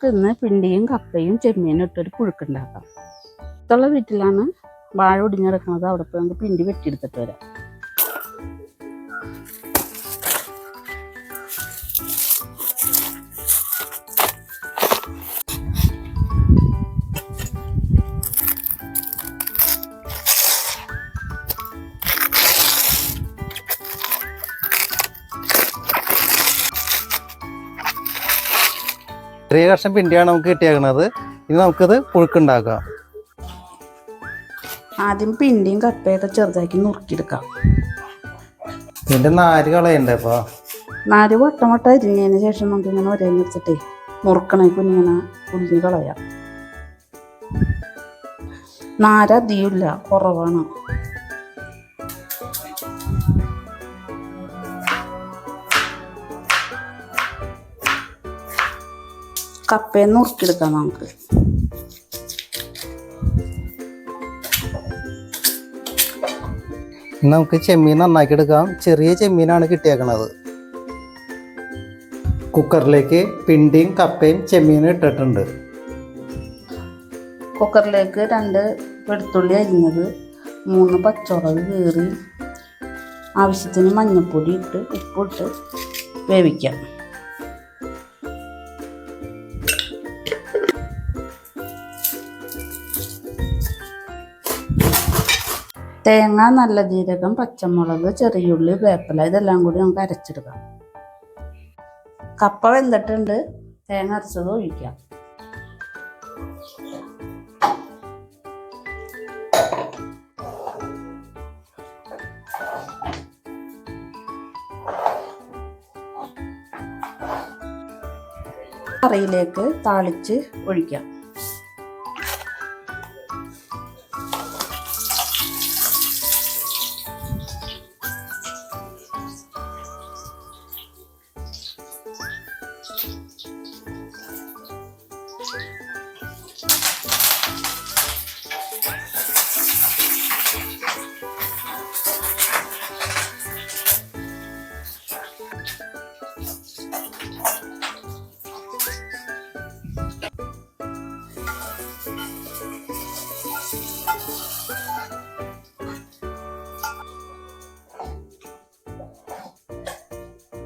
ഇന്ന് പിണ്ടിയും കപ്പയും ചെമ്മീനും ഇട്ടൊരു പുഴുക്കുണ്ടാക്കാം. അടുത്തുള്ള വീട്ടിലാണ് വാഴ ഒടിഞ്ഞെടുക്കുന്നത്. അവിടെ പോയി നമുക്ക് പിണ്ടി വെട്ടിയെടുത്തിട്ട് വരാം. ചെറിയ കഷ്ണം പിണ്ടിയാണ് നമുക്ക് കിട്ടിയേക്കുന്നത്. ഇനി നമുക്കത് പുഴുക്കുണ്ടാക്കാം. ആദ്യം പിണ്ടിയും കപ്പയൊക്കെ ചെറുതാക്കി നുറുക്കിയെടുക്കാം. ഇതിൻ്റെ നാര് കളയണ്ടേ? അപ്പോൾ നാര് വട്ടം വട്ടം അരിഞ്ഞതിന് ശേഷം നമുക്കിങ്ങനെ ഒരേ വെച്ചിട്ടേ നുറുക്കണേ കുഞ്ഞിങ്ങനെ ഉള്ളിൽ കളയാം. നാര് അധികമില്ല, കുറവാണ്. കപ്പയെ നുറുക്കിയെടുക്കാം നമുക്ക്. നമുക്ക് ചെമ്മീൻ നന്നാക്കി എടുക്കാം. ചെറിയ ചെമ്മീനാണ് കിട്ടിയേക്കണത്. കുക്കറിലേക്ക് പിണ്ടിയും കപ്പയും ചെമ്മീനും ഇട്ടിട്ടുണ്ട്. കുക്കറിലേക്ക് 2 വെളുത്തുള്ളി അരിഞ്ഞത്, 3 പച്ചമുളക് കീറി, ആവശ്യത്തിന് മഞ്ഞൾപ്പൊടി ഇട്ട് ഉപ്പിട്ട് വേവിക്കാം. തേങ്ങ, നല്ല ജീരകം, പച്ചമുളക്, ചെറിയുള്ളി, വേപ്പില ഇതെല്ലാം കൂടി നമുക്ക് അരച്ചെടുക്കാം. കപ്പ വെന്തിട്ടുണ്ട്. തേങ്ങ അരച്ചത് ഒഴിക്കാം. കറിയിലേക്ക് താളിച്ച് ഒഴിക്കാം.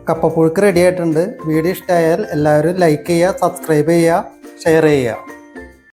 കപ്പപ്പുഴുക്ക് റെഡി ആയിട്ടുണ്ട്. വീഡിയോ ഇഷ്ടമായാൽ എല്ലാവരും ലൈക്ക് ചെയ്യുക, സബ്സ്ക്രൈബ് ചെയ്യുക, ഷെയർ ചെയ്യുക.